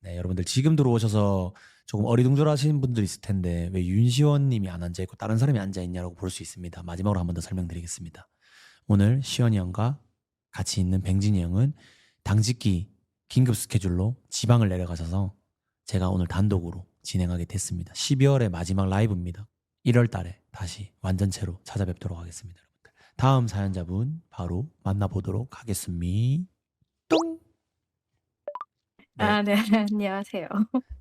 네, 여러분들 지금 들어오셔서 조금 어리둥절하신 분들 있을 텐데 왜 윤시원님이 안 앉아 있고 다른 사람이 앉아 있냐고 볼 수 있습니다. 마지막으로 한 번 더 설명드리겠습니다. 오늘 시원이 형과 같이 있는 뱅진이 형은 당직기 긴급 스케줄로 지방을 내려가셔서 제가 오늘 단독으로 진행하게 됐습니다. 12월의 마지막 라이브입니다. 1월 달에 다시 완전체로 찾아뵙도록 하겠습니다. 여러분들. 다음 사연자분 바로 만나보도록 하겠습니다. 똥! 네, 아, 네. 안녕하세요.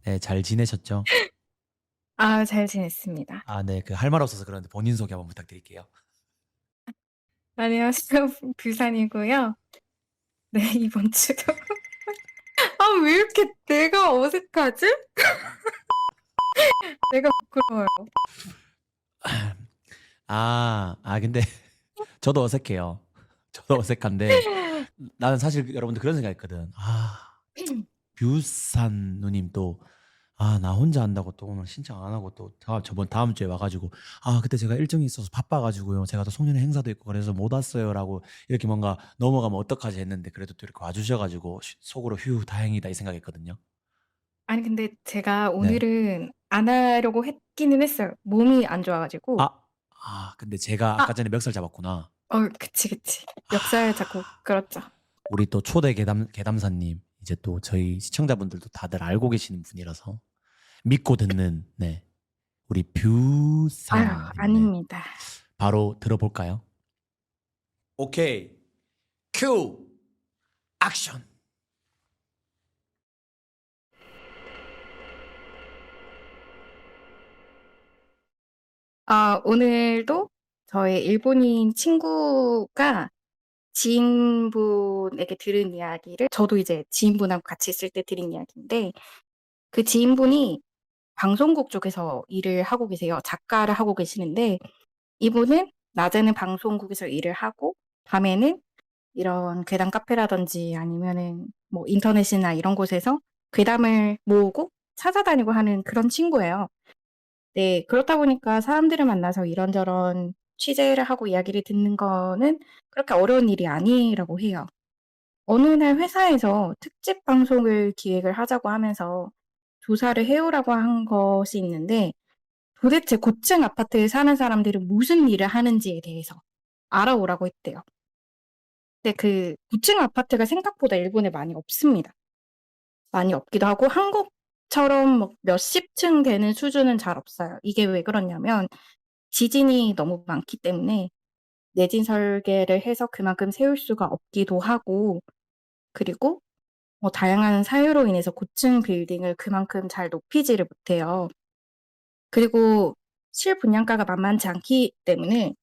네, 잘 지내셨죠? 아, 잘 지냈습니다. 아, 네, 그 할 말 없어서 그런데 본인 소개 한번 부탁드릴게요. 안녕하세요. 부산이고요. 네, 이번 주도 아, 왜 이렇게 내가 어색하지? 내가 부끄러워요. 근데 저도 어색해요. 저도 어색한데 나는 사실 여러분들 그런 생각했거든. 뷰산 누님 또 나 혼자 한다고 또 오늘 신청 안 하고 또 저번 다음 주에 와가지고 그때 제가 일정이 있어서 바빠가지고요. 제가 또 송년회 행사도 있고 그래서 못 왔어요라고 이렇게 뭔가 넘어가면 어떡하지 했는데 그래도 또 이렇게 와주셔가지고 속으로 휴 다행이다 이 생각했거든요. 아니, 근데 제가 네. 오늘은 안 하려고 했기는 했어요. 몸이 안 좋아가지고. 근데 제가 아, 아까 전에 멱살 잡았구나. 그치. 멱살 잡고 아, 그렇죠. 우리 또 초대 계담사님 이제 또 저희 시청자분들도 다들 알고 계시는 분이라서 믿고 듣는 네 우리 아유, 뷰산님 네 아닙니다. 바로 들어볼까요? 오케이 큐 액션. 오늘도 저의 일본인 친구가 지인분에게 들은 이야기를 저도 이제 지인분하고 같이 있을 때 들은 이야기인데 그 지인분이 방송국 쪽에서 일을 하고 계세요. 작가를 하고 계시는데 이분은 낮에는 방송국에서 일을 하고 밤에는 이런 괴담 카페라든지 아니면은 뭐 인터넷이나 이런 곳에서 괴담을 모으고 찾아다니고 하는 그런 친구예요. 네, 그렇다 보니까 사람들을 만나서 이런저런 취재를 하고 이야기를 듣는 거는 그렇게 어려운 일이 아니라고 해요. 어느 날 회사에서 특집 방송을 기획을 하자고 하면서 조사를 해오라고 한 것이 있는데 도대체 고층 아파트에 사는 사람들은 무슨 일을 하는지에 대해서 알아오라고 했대요. 근데 그 고층 아파트가 생각보다 일본에 많이 없습니다. 많이 없기도 하고 한국처럼 뭐 몇십 층 되는 수준은 잘 없어요. 이게 왜 그러냐면 지진이 너무 많기 때문에 내진 설계를 해서 그만큼 세울 수가 없기도 하고 그리고 뭐 다양한 사유로 인해서 고층 빌딩을 그만큼 잘 높이지를 못해요. 그리고 실분양가가 만만치 않기 때문에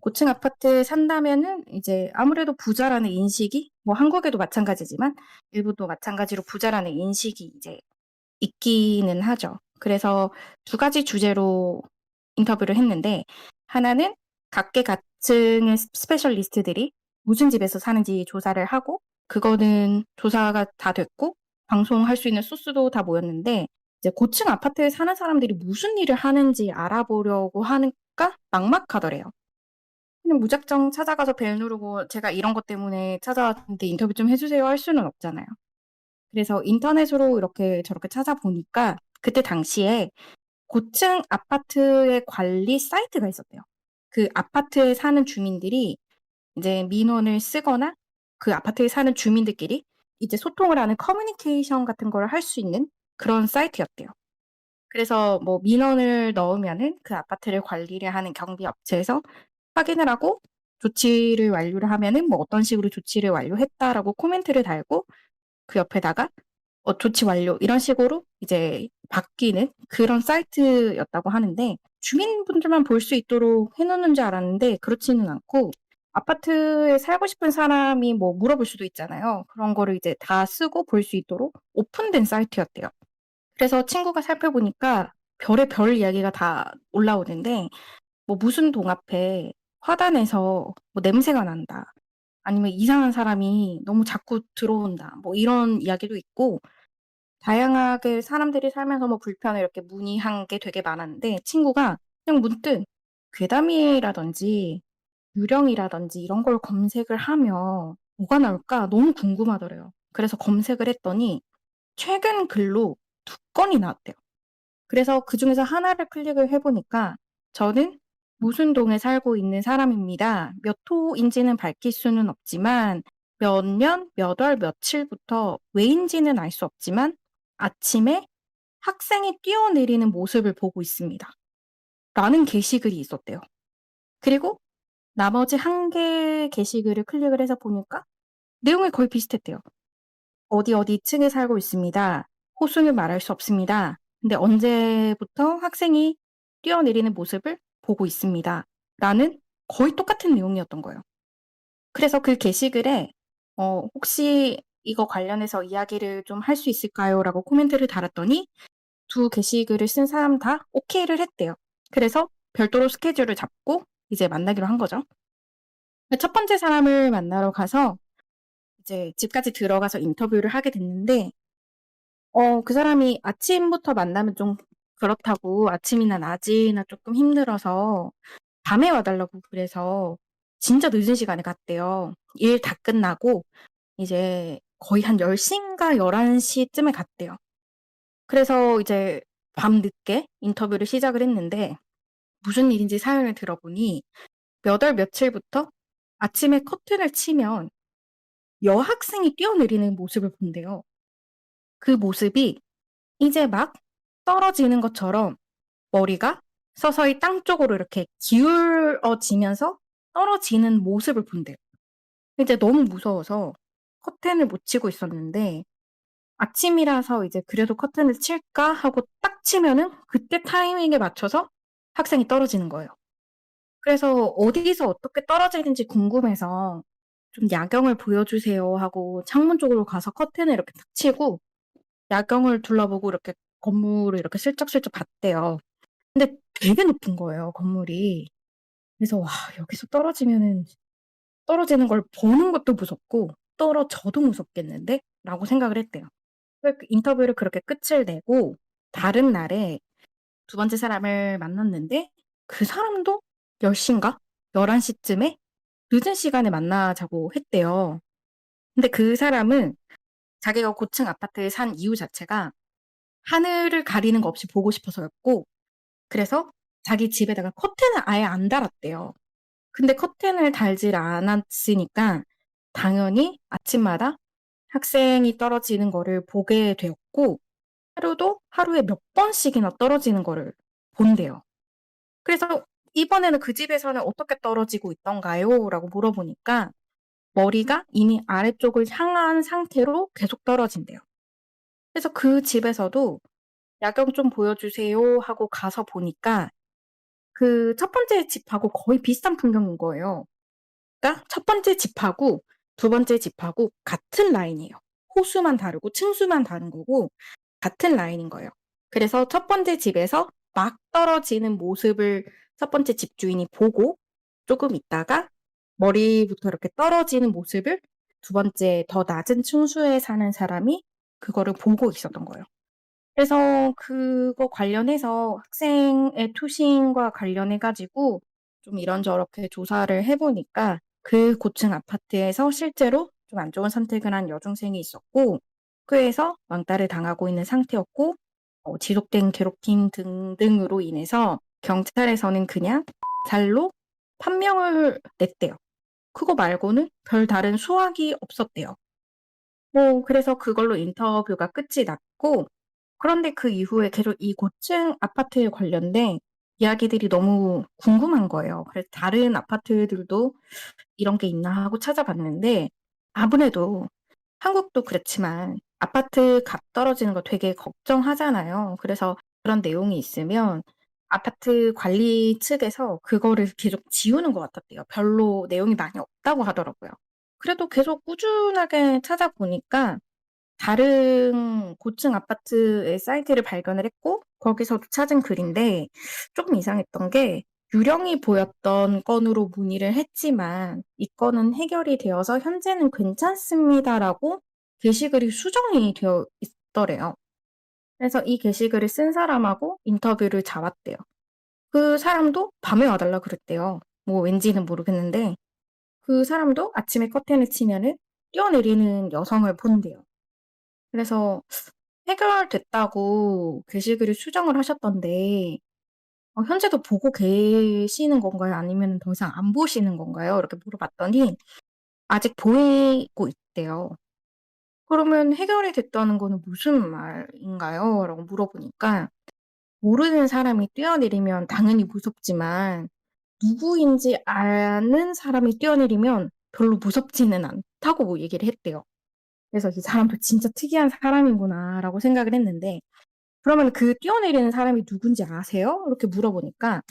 고층 아파트에 산다면은 이제 아무래도 부자라는 인식이 뭐 한국에도 마찬가지지만 일본도 마찬가지로 부자라는 인식이 이제 있기는 하죠. 그래서 두 가지 주제로 인터뷰를 했는데 하나는 각계각층의 스페셜리스트들이 무슨 집에서 사는지 조사를 하고 그거는 조사가 다 됐고 방송할 수 있는 소스도 다 모였는데 이제 고층 아파트에 사는 사람들이 무슨 일을 하는지 알아보려고 하니까 막막하더래요. 그냥 무작정 찾아가서 벨 누르고 제가 이런 것 때문에 찾아왔는데 인터뷰 좀 해주세요 할 수는 없잖아요. 그래서 인터넷으로 이렇게 저렇게 찾아보니까 그때 당시에 고층 아파트의 관리 사이트가 있었대요. 그 아파트에 사는 주민들이 이제 민원을 쓰거나 그 아파트에 사는 주민들끼리 이제 소통을 하는 커뮤니케이션 같은 걸 할 수 있는 그런 사이트였대요. 그래서 뭐 민원을 넣으면은 그 아파트를 관리를 하는 경비 업체에서 확인을 하고 조치를 완료를 하면은 뭐 어떤 식으로 조치를 완료했다라고 코멘트를 달고 그 옆에다가 조치 완료 이런 식으로 이제 바뀌는 그런 사이트였다고 하는데 주민분들만 볼 수 있도록 해 놓는 줄 알았는데 그렇지는 않고 아파트에 살고 싶은 사람이 뭐 물어볼 수도 있잖아요. 그런 거를 이제 다 쓰고 볼 수 있도록 오픈된 사이트였대요. 그래서 친구가 살펴보니까 별의별 이야기가 다 올라오는데 뭐 무슨 동 앞에 화단에서 뭐 냄새가 난다. 아니면 이상한 사람이 너무 자꾸 들어온다. 뭐 이런 이야기도 있고 다양하게 사람들이 살면서 뭐 불편을 이렇게 문의한 게 되게 많았는데 친구가 그냥 문득 괴담이라든지 유령이라든지 이런 걸 검색을 하면 뭐가 나올까 너무 궁금하더래요. 그래서 검색을 했더니 최근 글로 2건이 나왔대요. 그래서 그중에서 하나를 클릭을 해 보니까 저는 무슨 동에 살고 있는 사람입니다. 몇 호인지는 밝힐 수는 없지만 몇 년, 몇 월, 며칠부터 왜인지는 알 수 없지만 아침에 학생이 뛰어내리는 모습을 보고 있습니다. 라는 게시글이 있었대요. 그리고 나머지 1개의 게시글을 클릭을 해서 보니까 내용이 거의 비슷했대요. 어디 어디 층에 살고 있습니다. 호수는 말할 수 없습니다. 근데 언제부터 학생이 뛰어내리는 모습을 보고 있습니다. 라는 거의 똑같은 내용이었던 거예요. 그래서 그 게시글에 혹시 이거 관련해서 이야기를 좀 할 수 있을까요? 라고 코멘트를 달았더니 2 게시글을 쓴 사람 다 오케이를 했대요. 그래서 별도로 스케줄을 잡고 이제 만나기로 한 거죠. 첫 번째 사람을 만나러 가서 이제 집까지 들어가서 인터뷰를 하게 됐는데 그 사람이 아침부터 만나면 좀 그렇다고 아침이나 낮이나 조금 힘들어서 밤에 와 달라고 그래서 진짜 늦은 시간에 갔대요. 일 다 끝나고 이제 거의 한 10 시인가 11 시쯤에 갔대요. 그래서 이제 밤늦게 인터뷰를 시작을 했는데 무슨 일인지 사연을 들어보니 몇 월 며칠부터 아침에 커튼을 치면 여학생이 뛰어내리는 모습을 본대요. 그 모습이 이제 막 떨어지는 것처럼 머리가 서서히 땅 쪽으로 이렇게 기울어지면서 떨어지는 모습을 본대요. 이제 너무 무서워서 커튼을 못 치고 있었는데 아침이라서 이제 '그래도 커튼을 칠까?' 하고 딱 치면은 그때 타이밍에 맞춰서 학생이 떨어지는 거예요. 그래서 어디서 어떻게 떨어지는지 궁금해서 "좀 야경을 보여주세요." 하고 창문 쪽으로 가서 커튼을 이렇게 탁 치고 야경을 둘러보고 이렇게 건물을 이렇게 슬쩍슬쩍 봤대요. 근데 되게 높은 거예요, 건물이. 그래서 '와 여기서 떨어지면은 떨어지는 걸 보는 것도 무섭고 떨어져도 무섭겠는데?'라고 생각을 했대요. 그 인터뷰를 그렇게 끝을 내고 다른 날에 2번째 사람을 만났는데 그 사람도 10 시인가 11 시쯤에 늦은 시간에 만나자고 했대요. 근데 그 사람은 자기가 고층 아파트에 산 이유 자체가 하늘을 가리는 거 없이 보고 싶어서였고 그래서 자기 집에다가 커튼을 아예 안 달았대요. 근데 커튼을 달질 않았으니까 당연히 아침마다 학생이 떨어지는 거를 보게 되었고 하루도 하루에 몇 번씩이나 떨어지는 거를 본대요. 그래서 "이번에는 그 집에서는 어떻게 떨어지고 있던가요?" 라고 물어보니까 머리가 이미 아래쪽을 향한 상태로 계속 떨어진대요. 그래서 그 집에서도 "야경 좀 보여주세요." 하고 가서 보니까 그 첫 번째 집하고 거의 비슷한 풍경인 거예요. 그러니까 첫 번째 집하고 2번째 집하고 같은 라인이에요. 호수만 다르고 층수만 다른 거고 같은 라인인 거예요. 그래서 첫 번째 집에서 막 떨어지는 모습을 첫 번째 집주인이 보고 조금 있다가 머리부터 이렇게 떨어지는 모습을 2번째 더 낮은 층수에 사는 사람이 그거를 보고 있었던 거예요. 그래서 그거 관련해서 학생의 투신과 관련해 가지고 좀 이런저렇게 조사를 해 보니까 그 고층 아파트에서 실제로 좀 안 좋은 선택을 한 여중생이 있었고 학교에서 왕따를 당하고 있는 상태였고 지속된 괴롭힘 등등으로 인해서 경찰에서는 그냥 자살로 판명을 냈대요. 그거 말고는 별다른 수확이 없었대요. 그래서 그걸로 인터뷰가 끝이 났고 그런데 그 이후에 계속 이 고층 아파트에 관련된 이야기들이 너무 궁금한 거예요. 그래서 다른 아파트들도 '이런 게 있나?' 하고 찾아봤는데 아무래도 한국도 그렇지만 아파트 값 떨어지는 거 되게 걱정하잖아요. 그래서 그런 내용이 있으면 아파트 관리 측에서 그거를 계속 지우는 것 같았대요. 별로 내용이 많이 없다고 하더라고요. 그래도 계속 꾸준하게 찾아보니까 다른 고층 아파트의 사이트를 발견을 했고 거기서도 찾은 글인데 조금 이상했던 게 유령이 보였던 건으로 문의를 했지만 "이 건은 해결이 되어서 현재는 괜찮습니다."라고 게시글이 수정이 되어 있더래요. 그래서 이 게시글을 쓴 사람하고 인터뷰를 잡았대요. 그 사람도 밤에 와 달라 그랬대요. 뭐 왠지는 모르겠는데 그 사람도 아침에 커튼을 치면은 뛰어내리는 여성을 본대요. 그래서 해결됐다고 게시글을 수정을 하셨던데 현재도 보고 계시는 건가요? 아니면 더 이상 안 보시는 건가요? 이렇게 물어봤더니 아직 보이고 있대요. 그러면 해결이 됐다는 거는 무슨 말인가요? 라고 물어보니까 모르는 사람이 뛰어내리면 당연히 무섭지만 누구인지 아는 사람이 뛰어내리면 별로 무섭지는 않다고 뭐 얘기를 했대요. 그래서 이 사람도 진짜 특이한 사람이구나라고 생각을 했는데 그러면 그 뛰어내리는 사람이 누군지 아세요? 이렇게 물어보니까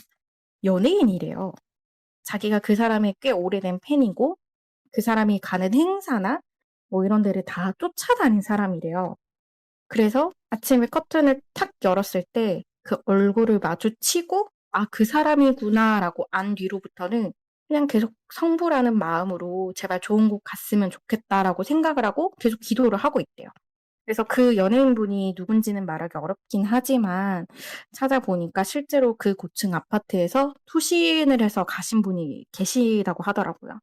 연예인이래요. 자기가 그 사람의 꽤 오래된 팬이고 그 사람이 가는 행사나 뭐 이런 데를 다 쫓아다닌 사람이래요. 그래서 아침에 커튼을 탁 열었을 때 그 얼굴을 마주치고 '아 그 사람이구나.'라고 안 뒤로부터는 그냥 계속 성불하는 마음으로 '제발 좋은 곳 갔으면 좋겠다.'라고 생각을 하고 계속 기도를 하고 있대요. 그래서 그 연예인분이 누군지는 말하기 어렵긴 하지만 찾아보니까 실제로 그 고층 아파트에서 투신을 해서 가신 분이 계시다고 하더라고요.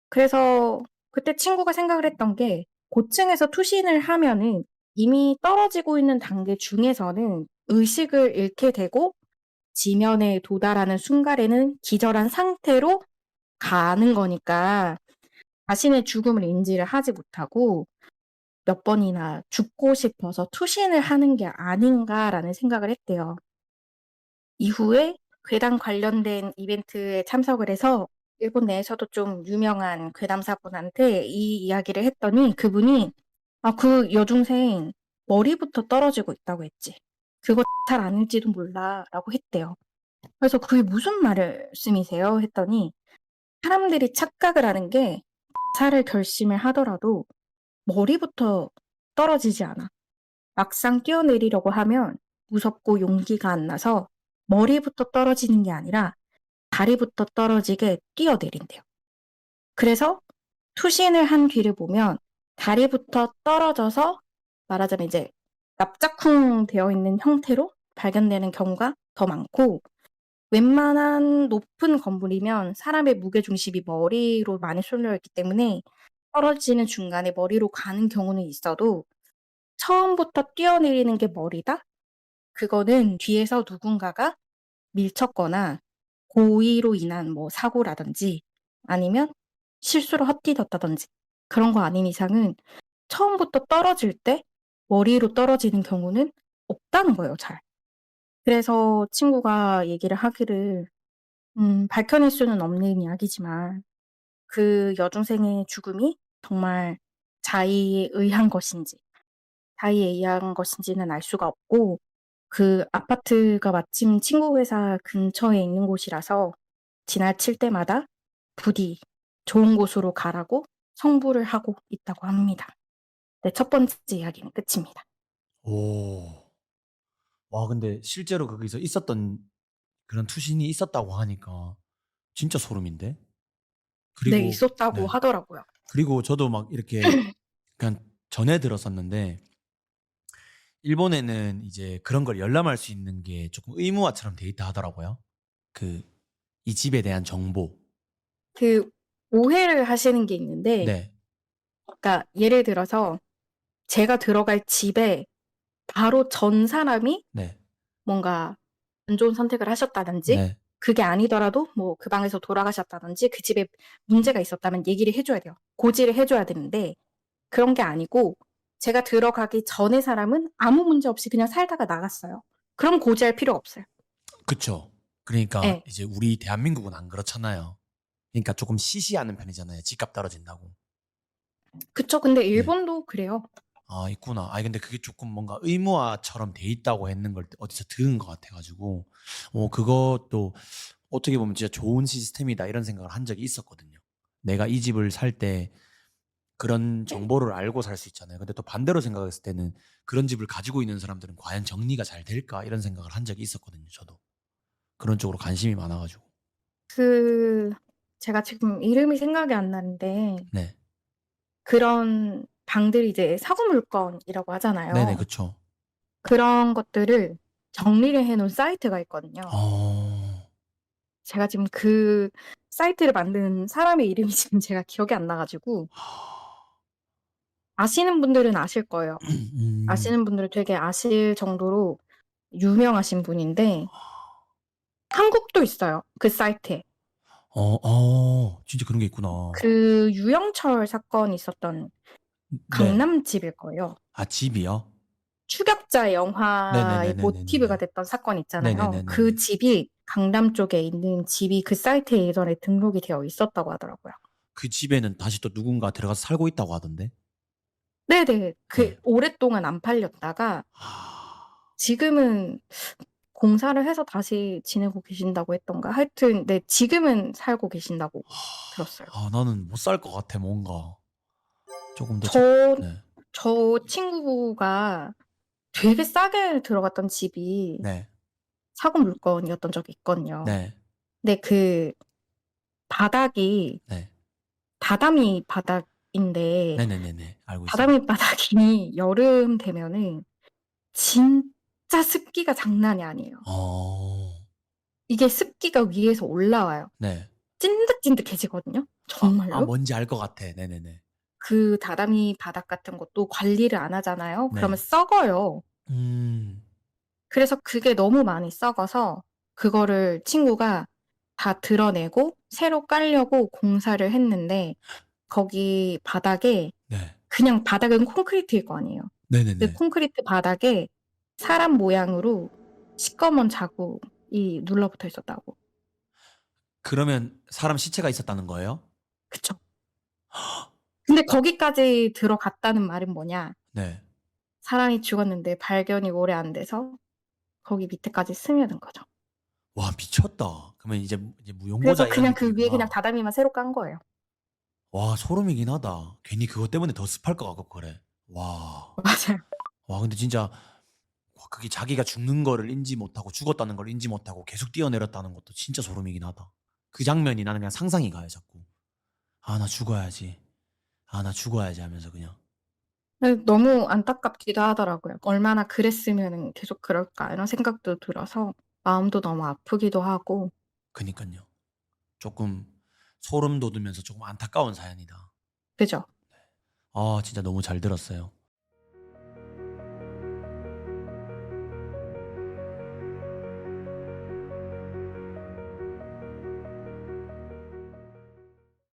그래서 그때 친구가 생각을 했던 게 고층에서 투신을 하면은 이미 떨어지고 있는 단계 중에서는 의식을 잃게 되고 지면에 도달하는 순간에는 기절한 상태로 가는 거니까 자신의 죽음을 인지를 하지 못하고 몇 번이나 죽고 싶어서 투신을 하는 게 아닌가라는 생각을 했대요. 이후에 괴담 관련된 이벤트에 참석을 해서 일본 내에서도 좀 유명한 괴담사분한테 이 이야기를 했더니 그분이 그 여중생 머리부터 떨어지고 있다고 했지. 그거 잘 아는지도 몰라라고 했대요. 그래서 그게 무슨 말씀이세요? 했더니 사람들이 착각을 하는 게 자살을 결심을 하더라도 머리부터 떨어지지 않아. 막상 뛰어내리려고 하면 무섭고 용기가 안 나서 머리부터 떨어지는 게 아니라 다리부터 떨어지게 뛰어내린대요. 그래서 투신을 한 뒤를 보면 다리부터 떨어져서 말하자면 이제 납작쿵 되어 있는 형태로 발견되는 경우가 더 많고 웬만한 높은 건물이면 사람의 무게중심이 머리로 많이 쏠려 있기 때문에 떨어지는 중간에 머리로 가는 경우는 있어도 처음부터 뛰어내리는 게 머리다? 그거는 뒤에서 누군가가 밀쳤거나 고의로 인한 뭐 사고라든지 아니면 실수로 헛디뎠다든지 그런 거 아닌 이상은 처음부터 떨어질 때 머리로 떨어지는 경우는 없다는 거예요, 잘. 그래서 친구가 얘기를 하기를 밝혀낼 수는 없는 이야기지만 그 여중생의 죽음이 정말 자의에 의한 것인지 자의에 의한 것인지는 알 수가 없고 그 아파트가 마침 친구 회사 근처에 있는 곳이라서 지나칠 때마다 부디 좋은 곳으로 가라고 성불을 하고 있다고 합니다. 네, 첫 번째 이야기는 끝입니다. 오. 와, 근데 실제로 거기서 있었던 그런 투신이 있었다고 하니까 진짜 소름인데? 네, 그리고, 있었다고 네. 하더라고요. 그리고 저도 막 이렇게 그냥 전해 들었었는데, 일본에는 이제 그런 걸 열람할 수 있는 게 조금 의무화처럼 돼 있다 하더라고요. 그, 이 집에 대한 정보. 그 오해를 하시는 게 있는데, 네, 그러니까 예를 들어서 제가 들어갈 집에 바로 전 사람이 네, 뭔가 안 좋은 선택을 하셨다든지 네. 그게 아니더라도 뭐 그 방에서 돌아가셨다든지 그 집에 문제가 있었다면 얘기를 해 줘야 돼요. 고지를 해 줘야 되는데 그런 게 아니고 제가 들어가기 전에 사람은 아무 문제 없이 그냥 살다가 나갔어요. 그럼 고지할 필요 없어요. 그쵸. 그러니까 예. 이제 우리 대한민국은 안 그렇잖아요. 그러니까 조금 시시하는 편이잖아요. 집값 떨어진다고. 그쵸. 근데 네. 일본도 그래요. 아, 있구나. 아니, 근데 그게 조금 뭔가 의무화처럼 돼 있다고 했는 걸 어디서 들은 것 같아가지고, 그것도 어떻게 보면 진짜 좋은 시스템이다 이런 생각을 한 적이 있었거든요. 내가 이 집을 살 때 그런 정보를 알고 살 수 있잖아요. 근데 또 반대로 생각했을 때는 그런 집을 가지고 있는 사람들은 과연 정리가 잘 될까 이런 생각을 한 적이 있었거든요. 저도. 그런 쪽으로 관심이 많아가지고. 그 제가 지금 이름이 생각이 안 나는데 네. 그런 방들이 이제 사고 물건이라고 네네, 하잖아요. 그쵸. 그런 것들을 정리를 해 놓은 사이트가 있거든요. 어, 제가 지금 그 사이트를 만든 사람의 이름이 지금 제가 기억이 안 나 가지고 아시는 분들은 아실 거예요. 음. 아시는 분들은 되게 아실 정도로 유명하신 분인데 한국도 있어요. 그 사이트에. 진짜 그런 게 있구나. 그 유영철 사건이 있었던 네. 강남집일 거예요. 아, 집이요? 추격자 영화의 모티브가 네네네네네네네. 됐던 사건 있잖아요. 그 네네네네네. 집이 강남 쪽에 있는 집이 그 사이트에 예전에 등록이 되어 있었다고 하더라고요. 그 집에는 다시 또 누군가 들어가서 살고 있다고 하던데. 네네. 그 네. 오랫동안 안 팔렸다가 아, 지금은 공사를 해서 다시 지내고 계신다고 했던가? 하여튼 네, 지금은 살고 계신다고 들었어요. 나는 못 살 것 같아, 뭔가. 조금 더 저 네. 저 친구가 되게 싸게 들어갔던 집이 네. 사고 물건이었던 적이 있거든요. 네. 근데 그 바닥이 네. 다다미 바닥인데 네네네네. 알고 있어요. 다다미 바닥이 여름 되면은 진짜 습기가 장난이 아니에요. 어. 이게 습기가 위에서 올라와요. 네. 찐득찐득해지거든요. 정말로. 뭔지 알 것 같아. 네네네. 그 다다미 바닥 같은 것도 관리를 안 하잖아요. 그러면 네. 썩어요. 음. 그래서 그게 너무 많이 썩어서 그거를 친구가 다 드러내고 새로 깔려고 공사를 했는데 거기 바닥에 네. 그냥 바닥은 콘크리트일 거 아니에요. 그 네네네. 콘크리트 바닥에 사람 모양으로 시꺼먼 자국이 눌러붙어 있었다고. 그러면 사람 시체가 있었다는 거예요? 그쵸. 근데 거기까지 들어갔다는 말은 뭐냐? 네. 사람이 죽었는데 발견이 오래 안 돼서 거기 밑에까지 스며든 거죠. 와, 미쳤다. 그러면 이제 무용고자 그래서 이런 그냥 그 위에 그냥 느낌이구나. 다다미만 새로 깐 거예요. 와, 소름이긴 하다. 괜히 그것 때문에 더 습할 것 같고 그래. 와. 맞아요. 와, 근데 진짜 그게 자기가 죽는 거를 인지 못하고 죽었다는 걸 인지 못하고 계속 뛰어내렸다는 것도 진짜 소름이긴 하다. 그 장면이 나는 그냥 상상이 가요, 자꾸. 아, 나 죽어야지. 아, 나 죽어야지 하면서 그냥. 근데 너무 안타깝기도 하더라고요. 얼마나 그랬으면은 계속 그럴까 이런 생각도 들어서 마음도 너무 아프기도 하고. 그니까요. 조금 소름 돋으면서 조금 안타까운 사연이다. 그죠? 진짜 너무 잘 들었어요.